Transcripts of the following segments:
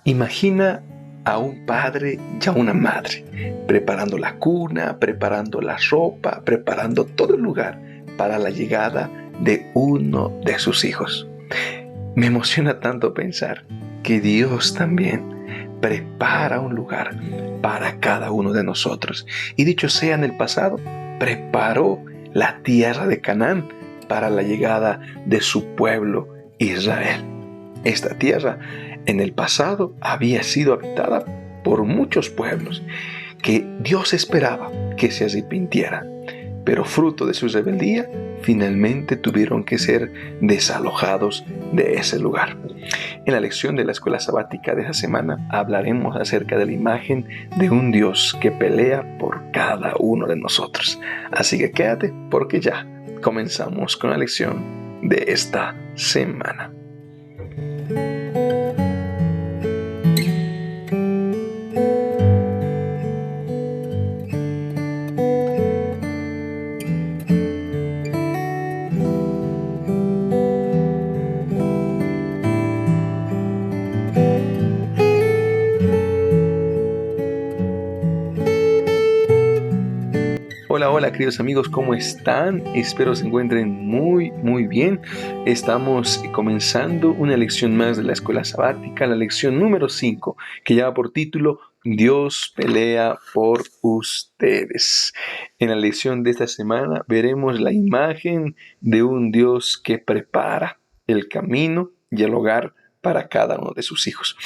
Imagina a un padre y a una madre preparando la cuna, preparando la ropa, preparando todo el lugar para la llegada de uno de sus hijos. Me emociona tanto pensar que Dios también prepara un lugar para cada uno de nosotros. Y dicho sea, en el pasado, preparó la tierra de Canaán para la llegada de su pueblo Israel. Esta tierra en el pasado había sido habitada por muchos pueblos que Dios esperaba que se arrepintieran, pero fruto de su rebeldía finalmente tuvieron que ser desalojados de ese lugar. En la lección de la escuela sabática de esta semana hablaremos acerca de la imagen de un Dios que pelea por cada uno de nosotros. Así que quédate porque ya comenzamos con la lección de esta semana. Hola queridos amigos, ¿cómo están? Espero se encuentren muy bien. Estamos comenzando una lección más de la escuela sabática, la lección número 5, que lleva por título Dios pelea por ustedes. En la lección de esta semana veremos la imagen de un Dios que prepara el camino y el hogar para cada uno de sus hijos.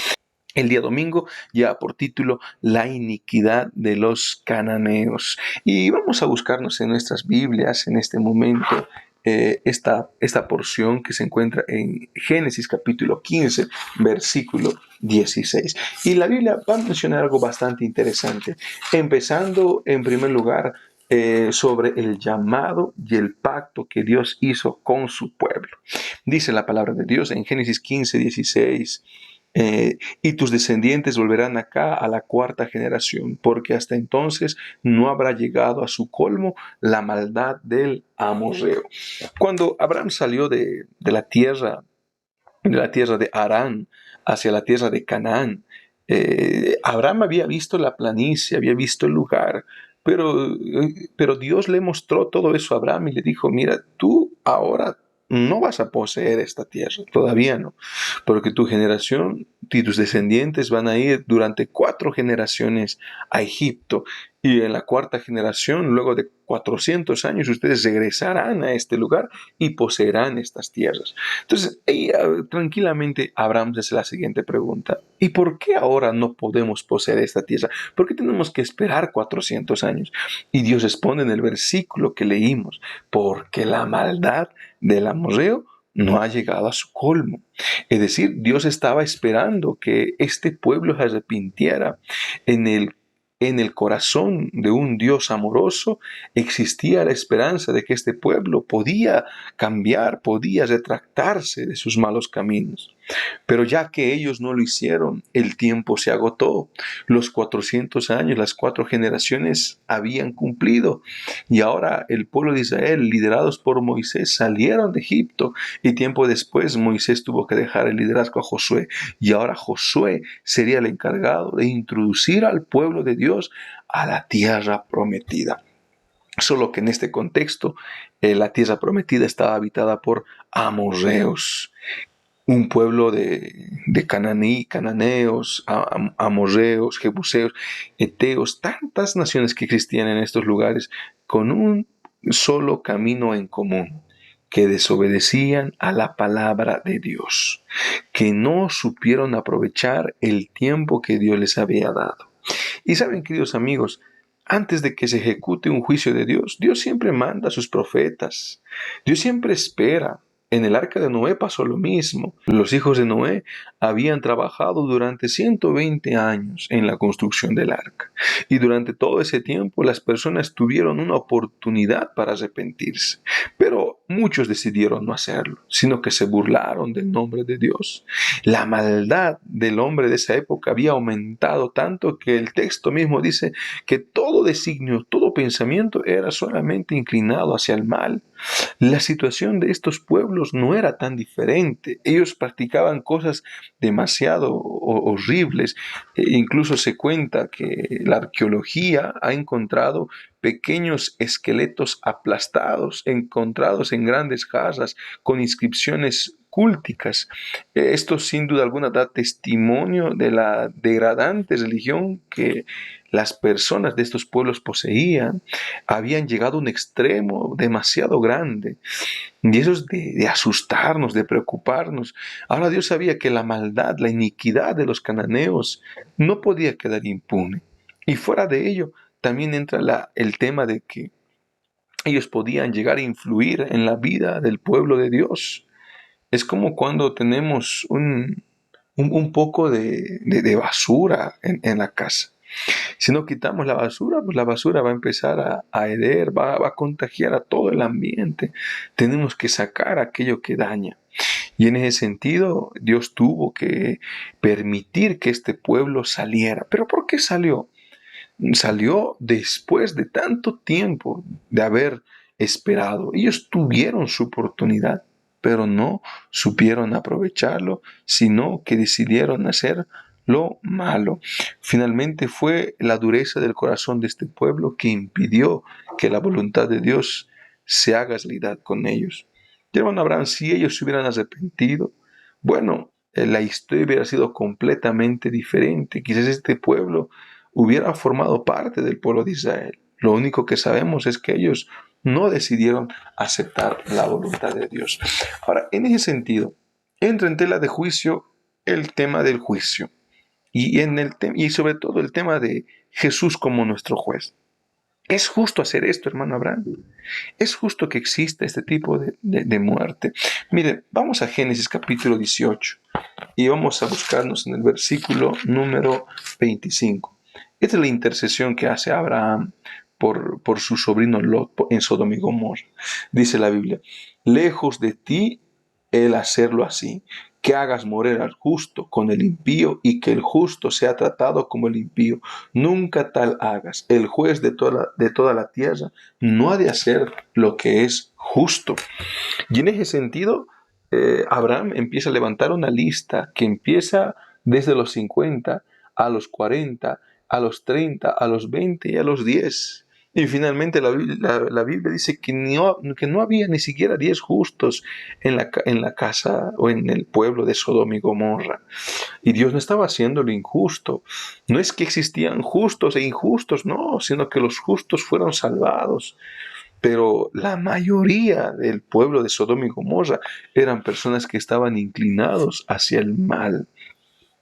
El día domingo lleva por título La iniquidad de los cananeos. Y vamos a buscarnos en nuestras Biblias en este momento esta porción que se encuentra en Génesis capítulo 15, versículo 16. Y la Biblia va a mencionar algo bastante interesante, empezando en primer lugar sobre el llamado y el pacto que Dios hizo con su pueblo. Dice la palabra de Dios en Génesis 15, 16. Y tus descendientes volverán acá a la cuarta generación, porque hasta entonces no habrá llegado a su colmo la maldad del amorreo. Cuando Abraham salió de la tierra de Harán hacia la tierra de Canaán, Abraham había visto la planicie, había visto el lugar, pero Dios le mostró todo eso a Abraham y le dijo, mira, tú ahora no vas a poseer esta tierra, todavía no, porque tu generación y tus descendientes van a ir durante 4 generaciones a Egipto, y en la cuarta generación, luego de 400 años, ustedes regresarán a este lugar y poseerán estas tierras. Entonces, tranquilamente Abraham hace la siguiente pregunta: ¿y por qué ahora no podemos poseer esta tierra? ¿Por qué tenemos que esperar 400 años? Y Dios responde en el versículo que leímos: porque la maldad del amorreo no ha llegado a su colmo. Es decir, Dios estaba esperando que este pueblo se arrepintiera. En el corazón de un Dios amoroso existía la esperanza de que este pueblo podía cambiar, podía retractarse de sus malos caminos. Pero ya que ellos no lo hicieron, el tiempo se agotó. Los 400 años, las 4 generaciones habían cumplido. Y ahora el pueblo de Israel, liderados por Moisés, salieron de Egipto. Y tiempo después Moisés tuvo que dejar el liderazgo a Josué. Y ahora Josué sería el encargado de introducir al pueblo de Dios a la tierra prometida. Solo que en este contexto, la tierra prometida estaba habitada por amorreos, un pueblo de cananeos, amorreos, jebuseos, eteos, tantas naciones que existían en estos lugares, con un solo camino en común, que desobedecían a la palabra de Dios, que no supieron aprovechar el tiempo que Dios les había dado. Y saben, queridos amigos, antes de que se ejecute un juicio de Dios, Dios siempre manda a sus profetas. Dios siempre espera. En el arca de Noé pasó lo mismo. Los hijos de Noé habían trabajado durante 120 años en la construcción del arca. Y durante todo ese tiempo las personas tuvieron una oportunidad para arrepentirse. Pero muchos decidieron no hacerlo, sino que se burlaron del nombre de Dios. La maldad del hombre de esa época había aumentado tanto que el texto mismo dice que todo designio, todo pensamiento era solamente inclinado hacia el mal. La situación de estos pueblos no era tan diferente. Ellos practicaban cosas demasiado horribles. Incluso se cuenta que la arqueología ha encontrado pequeños esqueletos aplastados, encontrados en grandes casas, con inscripciones culticas. Esto sin duda alguna da testimonio de la degradante religión que las personas de estos pueblos poseían. Habían llegado a un extremo demasiado grande. Y eso es de asustarnos, de preocuparnos. Ahora Dios sabía que la maldad, la iniquidad de los cananeos no podía quedar impune. Y fuera de ello, también entra el tema de que ellos podían llegar a influir en la vida del pueblo de Dios. Es como cuando tenemos un poco de basura en la casa. Si no quitamos la basura, pues la basura va a empezar a heder, va a contagiar a todo el ambiente. Tenemos que sacar aquello que daña. Y en ese sentido, Dios tuvo que permitir que este pueblo saliera. ¿Pero por qué salió? Salió después de tanto tiempo de haber esperado. Ellos tuvieron su oportunidad, pero no supieron aprovecharlo, sino que decidieron hacer lo malo. Finalmente fue la dureza del corazón de este pueblo que impidió que la voluntad de Dios se haga realidad con ellos. Y hermano Abraham, si ellos se hubieran arrepentido, bueno, la historia hubiera sido completamente diferente. Quizás este pueblo hubiera formado parte del pueblo de Israel. Lo único que sabemos es que ellos no decidieron aceptar la voluntad de Dios. Ahora, en ese sentido, entra en tela de juicio el tema del juicio y sobre todo el tema de Jesús como nuestro juez. ¿Es justo hacer esto, hermano Abraham? ¿Es justo que exista este tipo de muerte? Mire, vamos a Génesis capítulo 18 y vamos a buscarnos en el versículo número 25. Esta es la intercesión que hace Abraham por su sobrino Lot en Sodoma y Gomorra. Dice la Biblia, lejos de ti el hacerlo así, que hagas morir al justo con el impío y que el justo sea tratado como el impío. Nunca tal hagas. El juez de toda la tierra no ha de hacer lo que es justo. Y en ese sentido, Abraham empieza a levantar una lista que empieza desde los 50 a los 40, a los 30, a los 20 y a los 10. Y finalmente la Biblia dice que no había ni siquiera 10 justos en la casa o en el pueblo de Sodoma y Gomorra. Y Dios no estaba haciendo lo injusto. No es que existían justos e injustos, no, sino que los justos fueron salvados. Pero la mayoría del pueblo de Sodoma y Gomorra eran personas que estaban inclinados hacia el mal.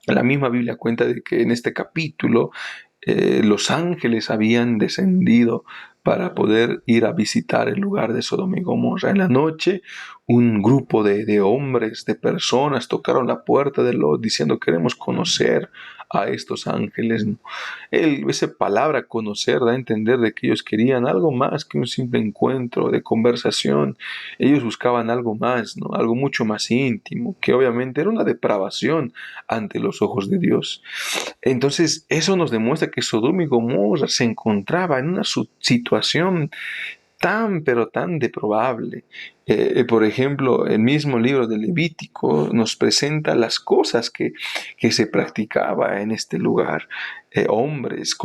La misma Biblia cuenta de que en este capítulo los ángeles habían descendido para poder ir a visitar el lugar de Sodoma y Gomorra. En la noche, un grupo de hombres, de personas, tocaron la puerta de Lot diciendo, queremos conocer a estos ángeles. Esa palabra conocer da a entender de que ellos querían algo más que un simple encuentro de conversación. Ellos buscaban algo más, ¿no? Algo mucho más íntimo, que obviamente era una depravación ante los ojos de Dios. Entonces, eso nos demuestra que Sodoma y Gomorra se encontraba en una situación tan, pero tan deprobable. Por ejemplo, el mismo libro de Levítico nos presenta las cosas que se practicaba en este lugar. Hombres,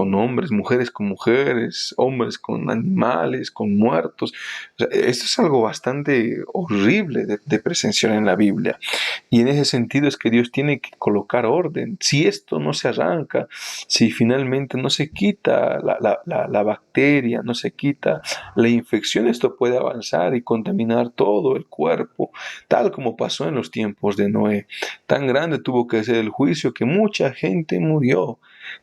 mujeres con mujeres, hombres con animales, con muertos. O sea, esto es algo bastante horrible de presenciar en la Biblia. Y en ese sentido es que Dios tiene que colocar orden. Si esto no se arranca, si finalmente no se quita la bacteria, no se quita la infección, esto puede avanzar y contaminar todo el cuerpo, tal como pasó en los tiempos de Noé. Tan grande tuvo que ser el juicio que mucha gente murió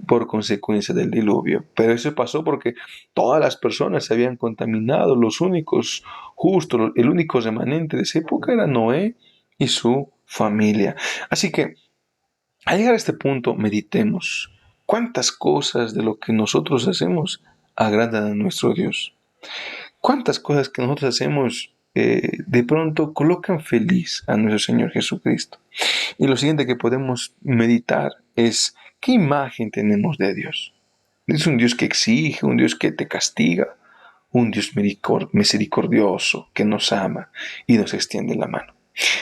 por consecuencia del diluvio. Pero eso pasó porque todas las personas se habían contaminado. Los únicos justos, el único remanente de esa época era Noé y su familia. Así que, al llegar a este punto, meditemos. ¿Cuántas cosas de lo que nosotros hacemos agradan a nuestro Dios? ¿Cuántas cosas que nosotros hacemos de pronto colocan feliz a nuestro Señor Jesucristo. Y lo siguiente que podemos meditar es, ¿qué imagen tenemos de Dios? ¿Es un Dios que exige, un Dios que te castiga, un Dios misericordioso que nos ama y nos extiende la mano?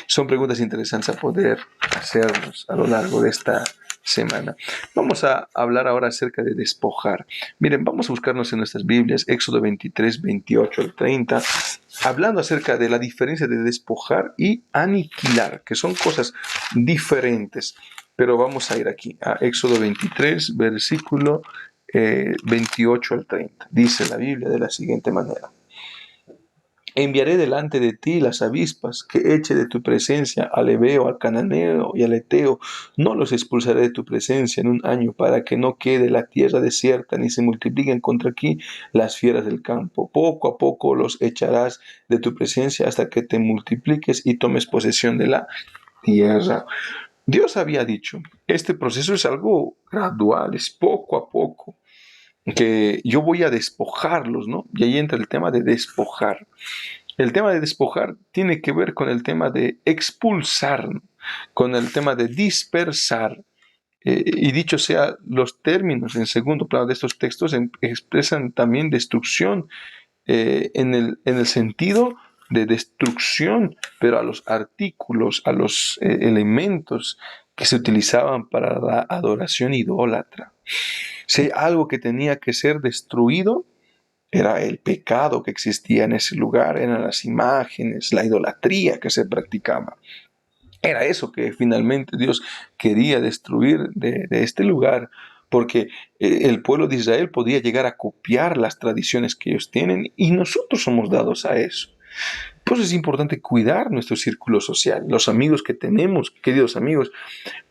Son preguntas interesantes a poder hacernos a lo largo de esta semana. Vamos a hablar ahora acerca de despojar. Miren, vamos a buscarnos en nuestras Biblias, Éxodo 23, 28 al 30, hablando acerca de la diferencia de despojar y aniquilar, que son cosas diferentes. Pero vamos a ir aquí, a Éxodo 23, versículo 28 al 30. Dice la Biblia de la siguiente manera. Enviaré delante de ti las avispas, que eche de tu presencia al Heveo, al Cananeo y al Eteo. No los expulsaré de tu presencia en un año, para que no quede la tierra desierta, ni se multipliquen contra aquí las fieras del campo. Poco a poco los echarás de tu presencia hasta que te multipliques y tomes posesión de la tierra. Dios había dicho, este proceso es algo gradual, es poco a poco, que yo voy a despojarlos, ¿no? Y ahí entra el tema de despojar. El tema de despojar tiene que ver con el tema de expulsar, ¿no? Con el tema de dispersar. Y dicho sea, los términos en segundo plano de estos textos expresan también destrucción en el sentido de destrucción, pero a los artículos, a los elementos que se utilizaban para la adoración idólatra. Si hay algo que tenía que ser destruido, era el pecado que existía en ese lugar, eran las imágenes, la idolatría que se practicaba. Era eso que finalmente Dios quería destruir de este lugar, porque el pueblo de Israel podía llegar a copiar las tradiciones que ellos tienen y nosotros somos dados a eso. Por eso es importante cuidar nuestro círculo social. Los amigos que tenemos, queridos amigos,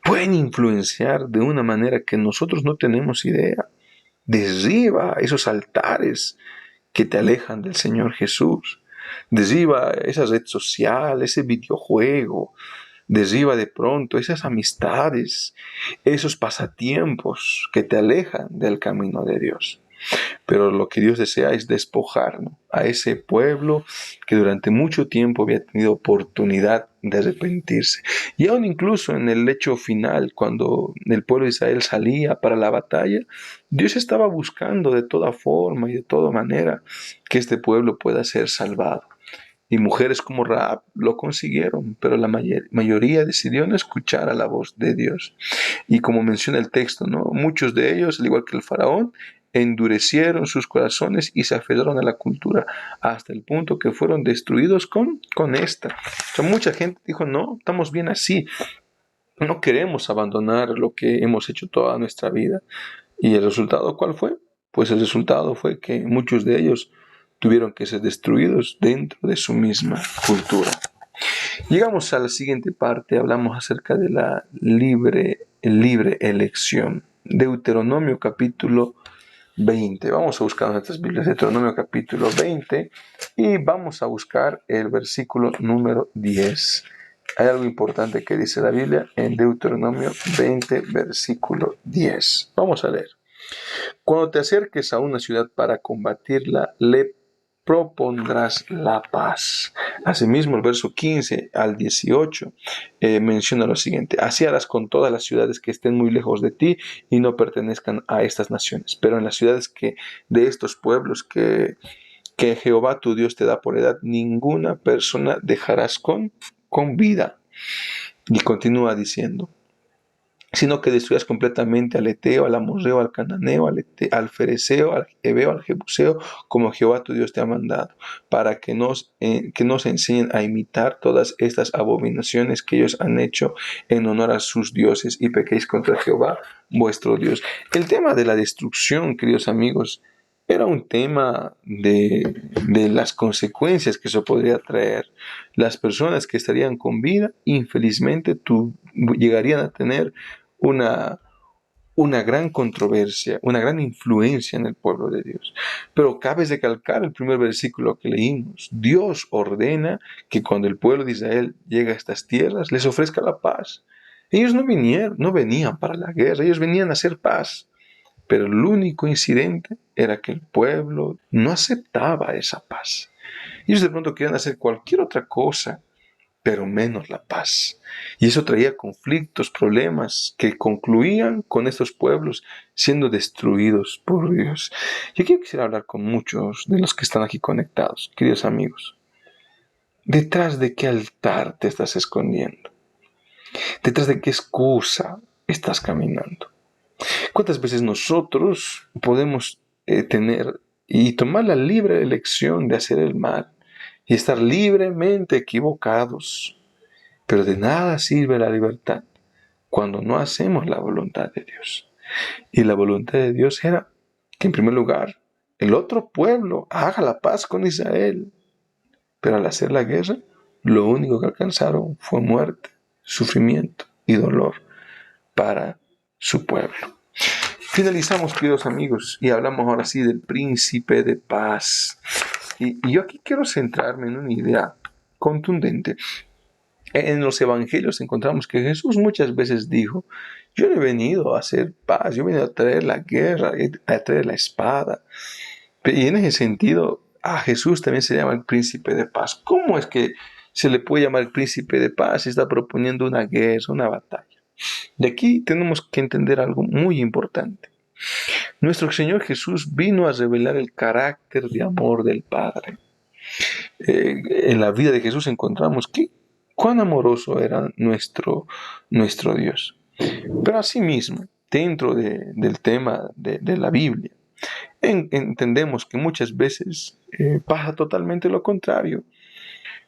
pueden influenciar de una manera que nosotros no tenemos idea. Derriba esos altares que te alejan del Señor Jesús. Derriba esa red social, ese videojuego. Derriba de pronto esas amistades, esos pasatiempos que te alejan del camino de Dios. Pero lo que Dios desea es despojar, ¿no?, a ese pueblo que durante mucho tiempo había tenido oportunidad de arrepentirse. Y aún incluso en el hecho final, cuando el pueblo de Israel salía para la batalla, Dios estaba buscando de toda forma y de toda manera que este pueblo pueda ser salvado. Y mujeres como Rahab lo consiguieron, pero la mayoría decidió no escuchar a la voz de Dios. Y como menciona el texto, ¿no?, muchos de ellos, al igual que el faraón, endurecieron sus corazones y se aferraron a la cultura hasta el punto que fueron destruidos con esta. O sea, mucha gente dijo, no, estamos bien así, no queremos abandonar lo que hemos hecho toda nuestra vida. ¿Y el resultado cuál fue? Pues el resultado fue que muchos de ellos tuvieron que ser destruidos dentro de su misma cultura. Llegamos a la siguiente parte, hablamos acerca de la libre elección. Deuteronomio capítulo 20. Vamos a buscar nuestras Biblias, Deuteronomio capítulo 20, y vamos a buscar el versículo número 10. Hay algo importante que dice la Biblia en Deuteronomio 20, versículo 10. Vamos a leer. Cuando te acerques a una ciudad para combatirla, le propondrás la paz. Asimismo, el verso 15 al 18 menciona lo siguiente. Así harás con todas las ciudades que estén muy lejos de ti y no pertenezcan a estas naciones. Pero en las ciudades de estos pueblos que Jehová tu Dios te da por heredad, ninguna persona dejarás con vida. Y continúa diciendo, sino que destruyas completamente al Eteo, al Amorreo, al Cananeo, al Fereceo, al Heveo, al Jebuseo, como Jehová tu Dios te ha mandado, para que nos enseñen a imitar todas estas abominaciones que ellos han hecho en honor a sus dioses, y pequéis contra Jehová vuestro Dios. El tema de la destrucción, queridos amigos, era un tema de las consecuencias que eso podría traer. Las personas que estarían con vida, infelizmente, llegarían a tener una, una gran controversia, una gran influencia en el pueblo de Dios. Pero cabe recalcar el primer versículo que leímos. Dios ordena que cuando el pueblo de Israel llega a estas tierras, les ofrezca la paz. Ellos no venían para la guerra, ellos venían a hacer paz. Pero el único incidente era que el pueblo no aceptaba esa paz. Ellos de pronto querían hacer cualquier otra cosa, pero menos la paz. Y eso traía conflictos, problemas que concluían con estos pueblos siendo destruidos por Dios. Yo quisiera hablar con muchos de los que están aquí conectados, queridos amigos. ¿Detrás de qué altar te estás escondiendo? ¿Detrás de qué excusa estás caminando? ¿Cuántas veces nosotros podemos tener y tomar la libre elección de hacer el mal y estar libremente equivocados? Pero de nada sirve la libertad cuando no hacemos la voluntad de Dios. Y la voluntad de Dios era que, en primer lugar, el otro pueblo haga la paz con Israel. Pero al hacer la guerra, lo único que alcanzaron fue muerte, sufrimiento y dolor para su pueblo. Finalizamos, queridos amigos, y hablamos ahora sí del príncipe de paz. Y yo aquí quiero centrarme en una idea contundente. En los evangelios encontramos que Jesús muchas veces dijo: yo no he venido a hacer paz, yo he venido a traer la guerra, a traer la espada. Y en ese sentido, a Jesús también se llama el príncipe de paz. ¿Cómo es que se le puede llamar el príncipe de paz si está proponiendo una guerra, una batalla? De aquí tenemos que entender algo muy importante. Nuestro Señor Jesús vino a revelar el carácter de amor del Padre. En la vida de Jesús encontramos que cuán amoroso era nuestro Dios. Pero asimismo, dentro del tema de la Biblia, entendemos que muchas veces pasa totalmente lo contrario.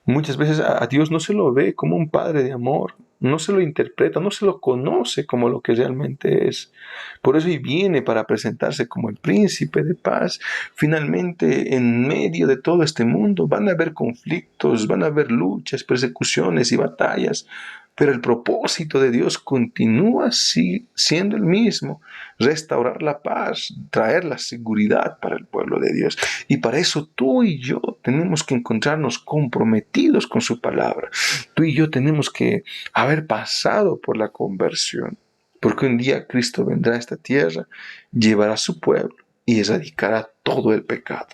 Muchas veces a Dios no se lo ve como un padre de amor, no se lo interpreta, no se lo conoce como lo que realmente es. Por eso viene para presentarse como el príncipe de paz. Finalmente, en medio de todo este mundo van a haber conflictos, van a haber luchas, persecuciones y batallas. Pero el propósito de Dios continúa siendo el mismo: restaurar la paz, traer la seguridad para el pueblo de Dios. Y para eso tú y yo tenemos que encontrarnos comprometidos con su palabra. Tú y yo tenemos que haber pasado por la conversión, porque un día Cristo vendrá a esta tierra, llevará a su pueblo y erradicará todo el pecado.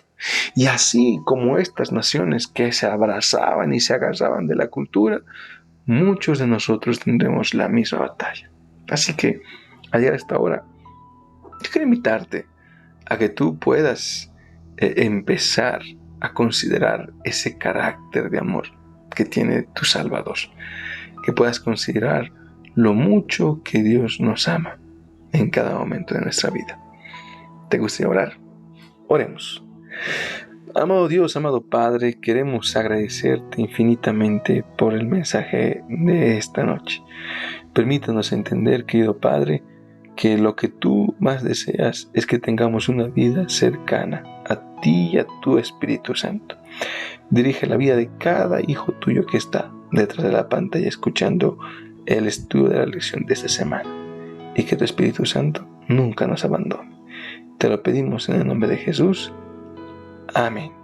Y así como estas naciones que se abrazaban y se agarraban de la cultura, muchos de nosotros tendremos la misma batalla. Así que, al llegar a esta hora, yo quiero invitarte a que tú puedas empezar a considerar ese carácter de amor que tiene tu Salvador. Que puedas considerar lo mucho que Dios nos ama en cada momento de nuestra vida. ¿Te gustaría orar? Oremos. Amado Dios, amado Padre, queremos agradecerte infinitamente por el mensaje de esta noche. Permítanos entender, querido Padre, que lo que tú más deseas es que tengamos una vida cercana a ti y a tu Espíritu Santo. Dirige la vida de cada hijo tuyo que está detrás de la pantalla escuchando el estudio de la lección de esta semana, y que tu Espíritu Santo nunca nos abandone. Te lo pedimos en el nombre de Jesús. Amén.